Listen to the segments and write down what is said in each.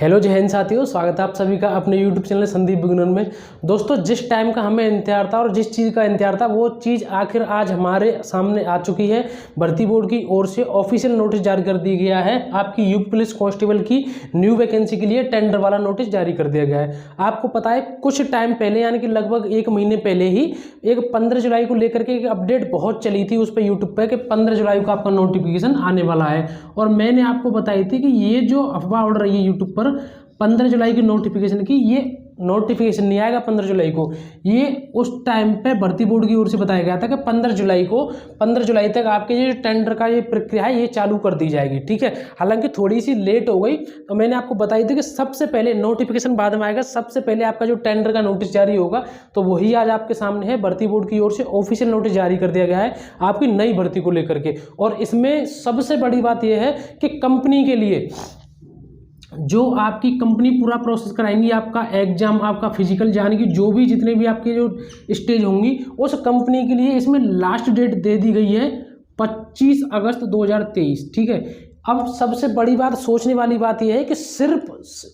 Hello जय हिंद साथियों, स्वागत है आप सभी का अपने यूट्यूब चैनल संदीप बिगनर में। दोस्तों, जिस टाइम का हमें इंतजार था और जिस चीज़ का इंतजार था वो चीज़ आखिर आज हमारे सामने आ चुकी है। भर्ती बोर्ड की ओर से ऑफिशियल नोटिस जारी कर दिया गया है। आपकी यूपी पुलिस कांस्टेबल की न्यू वैकेंसी के लिए टेंडर वाला नोटिस जारी कर दिया गया है। आपको पता है कुछ टाइम पहले यानी कि लगभग 1 महीने पहले ही एक 15 जुलाई को लेकर के एक अपडेट बहुत चली थी उस पर यूट्यूब पर कि 15 जुलाई को आपका नोटिफिकेशन आने वाला है। और मैंने आपको बताई थी कि ये जो अफवाह उड़ रही है यूट्यूब पर 15 जुलाई की नोटिफिकेशन की, ये नोटिफिकेशन नहीं आएगा 15 जुलाई को। ये उस टाइम पे भर्ती बोर्ड की ओर से बताया गया था कि 15 जुलाई तक आपके ये टेंडर का ये प्रक्रिया है ये चालू कर दी जाएगी। ठीक है, हालांकि थोड़ी सी लेट हो गई। तो मैंने आपको बताई थी कि सबसे पहले नोटिफिकेशन बाद में आएगा, सबसे पहले आपका जो टेंडर का नोटिस जारी होगा तो वही आज आपके सामने है। भर्ती बोर्ड की ओर से ऑफिशियल नोटिस जारी कर दिया गया है आपकी नई भर्ती को लेकर के। और इसमें सबसे बड़ी बात यह है कि कंपनी के लिए जो आपकी कंपनी पूरा प्रोसेस कराएंगी, आपका एग्जाम, आपका फिजिकल, यानी कि जो भी जितने भी आपके जो स्टेज होंगी उस कंपनी के लिए इसमें लास्ट डेट दे दी गई है 25 अगस्त 2023। ठीक है, अब सबसे बड़ी बात, सोचने वाली बात यह है कि सिर्फ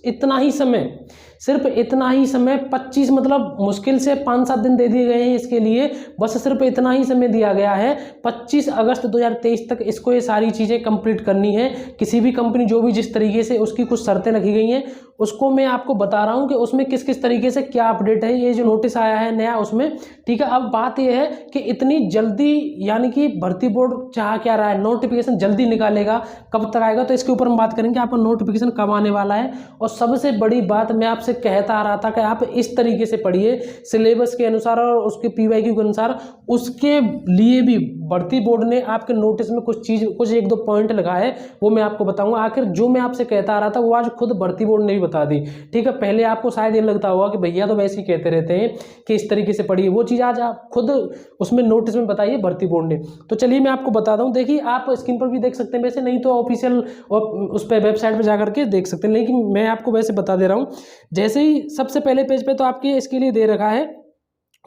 इतना ही समय 25 मतलब मुश्किल से 5-7 दिन दे दिए गए हैं इसके लिए। बस सिर्फ इतना ही समय दिया गया है 25 अगस्त 2023 तक इसको ये सारी चीज़ें कंप्लीट करनी है। किसी भी कंपनी जो भी जिस तरीके से उसकी कुछ शर्तें रखी गई हैं उसको मैं आपको बता रहा हूं कि उसमें किस किस तरीके से क्या अपडेट है, ये जो नोटिस आया है नया उसमें। ठीक है, अब बात यह है कि इतनी जल्दी यानी कि भर्ती बोर्ड चाह क्या रहा है, नोटिफिकेशन जल्दी निकालेगा, कब तक आएगा, तो इसके ऊपर हम बात करेंगे आपका नोटिफिकेशन कब आने वाला है। और सबसे बड़ी बात मैं आपसे कहता आ रहा था कि आप इस तरीके से पढ़िए सिलेबस के अनुसार और उसके पीवाईक्यू के अनुसार। उसके लिए भी भर्ती बोर्ड ने आपके नोटिस में कुछ 1-2 पॉइंट लगाए है, वो मैं आपको बताऊंगा। आखिर जो मैं आपसे कहता आ रहा था वो आज खुद भर्ती बोर्ड ने भी बता दी। ठीक है, पहले आपको शायद ये लगता होगा कि भैया तो वैसे ही कहते रहते हैं कि इस तरीके से पढ़िए, वो चीज़ आज आप खुद उसमें नोटिस में बताइए भर्ती बोर्ड ने। तो चलिए मैं आपको बताता हूँ। देखिए, आप स्क्रीन पर भी देख सकते हैं, वैसे नहीं तो ऑफिशियल उस पर वेबसाइट पर जाकर के देख सकते हैं, लेकिन मैं आपको वैसे बता दे रहा हूँ। जैसे ही सबसे पहले पेज पे तो आपके इसके लिए दे रखा है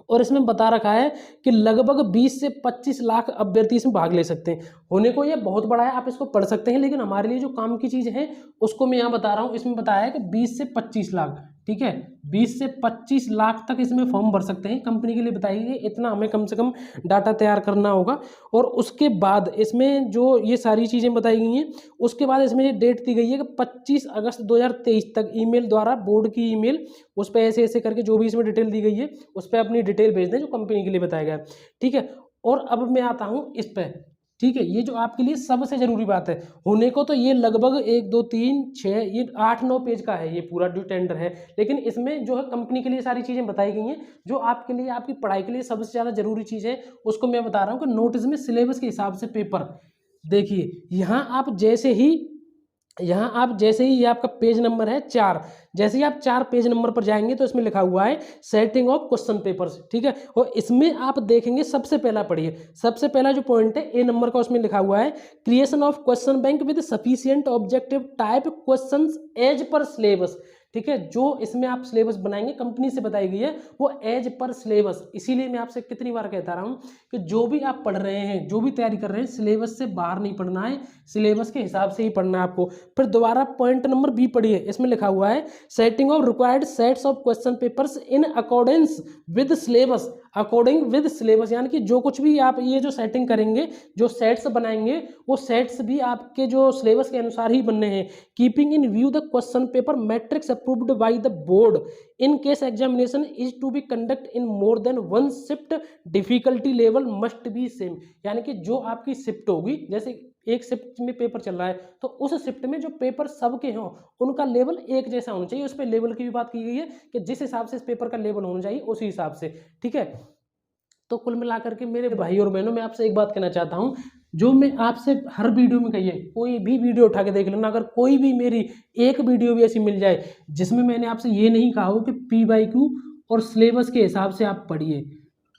और इसमें बता रखा है कि लगभग 20 से 25 लाख अभ्यर्थी इसमें भाग ले सकते हैं। होने को ये बहुत बड़ा है, आप इसको पढ़ सकते हैं, लेकिन हमारे लिए जो काम की चीज़ है उसको मैं यहाँ बता रहा हूँ। इसमें बताया है कि 20 से 25 लाख, ठीक है, 20 से 25 लाख तक इसमें फॉर्म भर सकते हैं। कंपनी के लिए बताइए इतना हमें कम से कम डाटा तैयार करना होगा। और उसके बाद इसमें जो ये सारी चीज़ें बताई गई हैं, उसके बाद इसमें ये डेट दी गई है कि 25 अगस्त 2023 तक ईमेल द्वारा, बोर्ड की ईमेल, उस पर ऐसे ऐसे करके जो भी इसमें डिटेल दी गई है उस पर अपनी डिटेल भेज दें जो कंपनी के लिए बताया गया है। ठीक है, और अब मैं आता हूँ इस पर। ठीक है, ये जो आपके लिए सबसे जरूरी बात है, होने को तो ये लगभग 1 2 3 6 ये 8-9 पेज का है ये पूरा जो टेंडर है, लेकिन इसमें जो है कंपनी के लिए सारी चीज़ें बताई गई हैं। जो आपके लिए, आपकी पढ़ाई के लिए सबसे ज़्यादा जरूरी चीज़ है उसको मैं बता रहा हूँ कि नोटिस में सिलेबस के हिसाब से पेपर। देखिए, यहाँ आप जैसे ही ये आपका पेज नंबर है 4, जैसे ही आप 4 पेज नंबर पर जाएंगे तो इसमें लिखा हुआ है सेटिंग ऑफ क्वेश्चन पेपर्स। ठीक है, और इसमें आप देखेंगे सबसे पहला पढ़िए, सबसे पहला जो पॉइंट है ए नंबर का, उसमें लिखा हुआ है creation of question bank with sufficient objective type questions as per syllabus. ठीक है, जो इसमें आप सिलेबस बनाएंगे कंपनी से बताई गई है वो एज पर सिलेबस। इसीलिए मैं आपसे कितनी बार कहता रहा हूं कि जो भी आप पढ़ रहे हैं, जो भी तैयारी कर रहे हैं, सिलेबस से बाहर नहीं पढ़ना है, सिलेबस के हिसाब से ही पढ़ना है आपको। फिर दोबारा पॉइंट नंबर बी पढ़िए, इसमें लिखा हुआ है setting of required sets of question papers in accordance with syllabus. According with syllabus यानी कि जो कुछ भी आप ये जो सेटिंग करेंगे, जो सेट्स बनाएंगे, वो सेट्स भी आपके जो सिलेबस के अनुसार ही बनने हैं। Keeping in view the question paper matrix approved by the board in case examination is to be conduct in more than 1 shift, difficulty level must be same. यानी कि जो आपकी शिफ्ट होगी, जैसे एक शिफ्ट में पेपर चल रहा है तो उस शिफ्ट में जो पेपर सबके हों उनका लेवल एक जैसा होना चाहिए। उस पर लेवल की भी बात की गई है कि जिस हिसाब से इस पेपर का लेवल होना चाहिए उसी हिसाब से। ठीक है, तो कुल मिलाकर के मेरे भाई और बहनों, मैं आपसे एक बात कहना चाहता हूं, जो मैं आपसे हर वीडियो में कही है, कोई भी वीडियो उठा के देख लेना, अगर कोई भी मेरी एक वीडियो भी ऐसी मिल जाए जिसमें मैंने आपसे ये नहीं कहा हो कि पीवाईक्यू और सिलेबस के हिसाब से आप पढ़िए,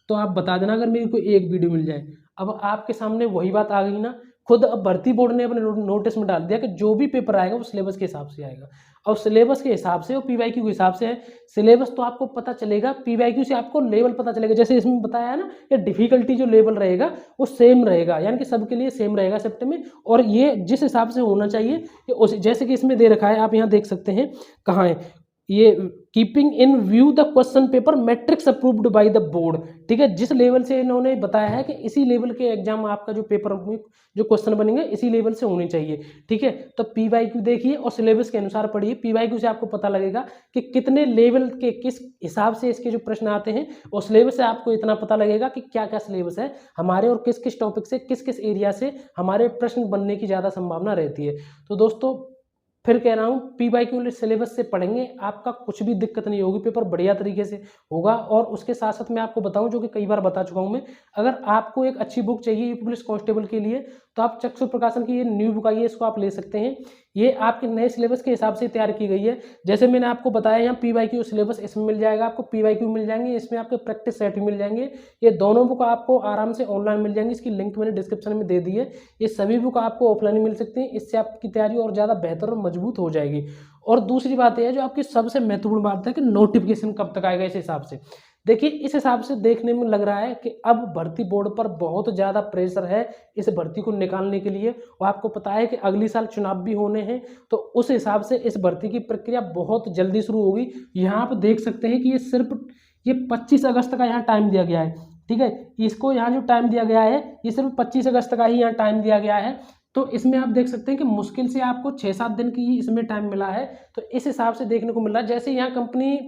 तो आप बता देना अगर मेरी कोई एक वीडियो मिल जाए। अब आपके सामने वही बात आ गई ना, खुद अब भर्ती बोर्ड ने अपने नोटिस में डाल दिया कि जो भी पेपर आएगा वो सिलेबस के हिसाब से आएगा। और सिलेबस के हिसाब से और पीवाईक्यू के हिसाब से है। सिलेबस तो आपको पता चलेगा, पीवाईक्यू से आपको लेवल पता चलेगा। जैसे इसमें बताया है ना, ये डिफिकल्टी जो लेवल रहेगा वो सेम रहेगा, यानी कि सबके लिए सेम रहेगा शिफ्ट में। और ये जिस हिसाब से होना चाहिए ये उस, जैसे कि इसमें दे रखा है, आप यहाँ देख सकते हैं कहाँ है ये, keeping in view the question paper matrix approved by the board. ठीक है, जिस लेवल से इन्होंने बताया है कि इसी लेवल के एग्जाम आपका जो पेपर जो क्वेश्चन बनेंगे इसी लेवल से होने चाहिए। ठीक है, तो पीवाईक्यू देखिए और सिलेबस के अनुसार पढ़िए। पीवाईक्यू से आपको पता लगेगा कि कितने लेवल के किस हिसाब से इसके जो प्रश्न आते हैं, और सिलेबस से आपको इतना पता लगेगा कि क्या क्या सिलेबस है हमारे और किस किस टॉपिक से किस किस एरिया से हमारे प्रश्न बनने की ज़्यादा संभावना रहती है। तो दोस्तों फिर कह रहा हूँ, पीवाईक्यू सिलेबस से पढ़ेंगे आपका कुछ भी दिक्कत नहीं होगी, पेपर बढ़िया तरीके से होगा। और उसके साथ साथ मैं आपको बताऊं, जो कि कई बार बता चुका हूं मैं, अगर आपको एक अच्छी बुक चाहिए यूपी पुलिस कांस्टेबल के लिए तो आप चक्षु प्रकाशन की ये न्यू बुक आई है, इसको आप ले सकते हैं। ये आपके नए सिलेबस के हिसाब से तैयार की गई है। जैसे मैंने आपको बताया यहाँ पीवाईक्यू सिलेबस इसमें मिल जाएगा, आपको पीवाईक्यू मिल जाएंगे, इसमें आपके प्रैक्टिस सेट भी मिल जाएंगे। ये दोनों बुक आपको आराम से ऑनलाइन मिल जाएंगी, इसकी लिंक मैंने डिस्क्रिप्शन में दे दी है। ये सभी बुक आपको ऑफलाइन मिल सकती हैं, इससे आपकी तैयारी और ज़्यादा बेहतर और मजबूत हो जाएगी। और दूसरी बात यह है, जो आपकी सबसे महत्वपूर्ण बात है कि नोटिफिकेशन कब तक आएगा। इस हिसाब से देखिए, इस हिसाब से देखने में लग रहा है कि अब भर्ती बोर्ड पर बहुत ज़्यादा प्रेशर है इस भर्ती को निकालने के लिए। और आपको पता है कि अगली साल चुनाव भी होने हैं, तो उस हिसाब से इस भर्ती की प्रक्रिया बहुत जल्दी शुरू होगी। यहाँ आप देख सकते हैं कि ये 25 अगस्त का यहाँ टाइम दिया गया है। ठीक है, इसको यहाँ जो टाइम दिया गया है ये सिर्फ 25 अगस्त का ही यहाँ टाइम दिया गया है। तो इसमें आप देख सकते हैं कि मुश्किल से आपको 6-7 दिन की ही इसमें टाइम मिला है। तो इस हिसाब से देखने को मिल रहा है, जैसे यहाँ कंपनी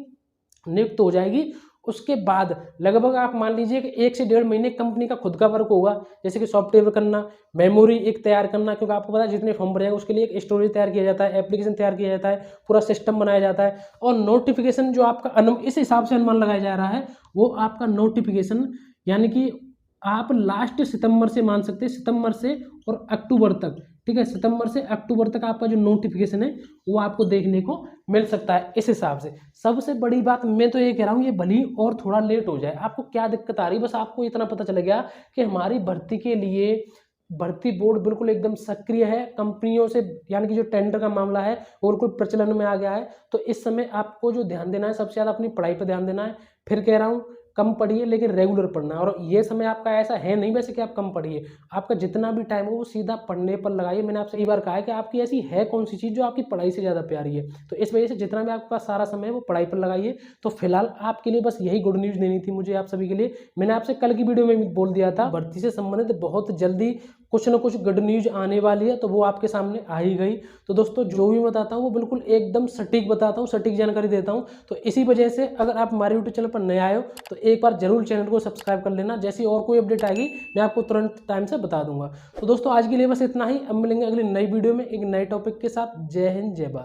नियुक्त हो जाएगी उसके बाद लगभग आप मान लीजिए कि 1 से 1.5 महीने कंपनी का खुद का वर्क होगा, जैसे कि सॉफ्टवेयर करना, मेमोरी एक तैयार करना, क्योंकि आपको पता है जितने फॉर्म भरे हैं उसके लिए एक स्टोरेज तैयार किया जाता है, एप्लीकेशन तैयार किया जाता है, पूरा सिस्टम बनाया जाता है। और नोटिफिकेशन जो आपका इस हिसाब से अनुमान लगाया जा रहा है, वो आपका नोटिफिकेशन यानी कि आप लास्ट सितंबर से मान सकते हैं, सितंबर से और अक्टूबर तक। ठीक है, सितंबर से अक्टूबर तक आपका जो नोटिफिकेशन है वो आपको देखने को मिल सकता है इस हिसाब से। सबसे बड़ी बात मैं तो ये कह रहा हूँ, ये भली और थोड़ा लेट हो जाए, आपको क्या दिक्कत आ रही है, बस आपको इतना पता चल गया कि हमारी भर्ती के लिए भर्ती बोर्ड बिल्कुल एकदम सक्रिय है कंपनियों से, यानी कि जो टेंडर का मामला है वो बिल्कुल प्रचलन में आ गया है। तो इस समय आपको जो ध्यान देना है, सबसे ज़्यादा अपनी पढ़ाई पर ध्यान देना है। फिर कह रहा हूँ, कम पढ़िए लेकिन रेगुलर पढ़ना। और ये समय आपका ऐसा है नहीं वैसे कि आप कम पढ़िए, आपका जितना भी टाइम हो वो सीधा पढ़ने पर लगाइए। मैंने आपसे कई बार कहा है कि आपकी ऐसी है कौन सी चीज़ जो आपकी पढ़ाई से ज़्यादा प्यारी है, तो इस वजह से जितना भी आपके पास सारा समय है वो पढ़ाई पर लगाइए। तो फिलहाल आपके लिए बस यही गुड न्यूज़ देनी थी मुझे आप सभी के लिए। मैंने आपसे कल की वीडियो में भी बोल दिया था, भर्ती से संबंधित बहुत जल्दी कुछ ना कुछ गुड न्यूज आने वाली है, तो वो आपके सामने आ ही गई। तो दोस्तों जो भी बताता हूँ वो बिल्कुल एकदम सटीक बताता हूँ, सटीक जानकारी देता हूँ। तो इसी वजह से अगर आप हमारे यूट्यूब चैनल पर नए आए हो तो एक बार जरूर चैनल को सब्सक्राइब कर लेना, जैसी और कोई अपडेट आएगी मैं आपको तुरंत टाइम से बता दूंगा। तो दोस्तों आज के लिए बस इतना ही, अब मिलेंगे अगली नई वीडियो में एक नए टॉपिक के साथ। जय हिंद, जय भारत।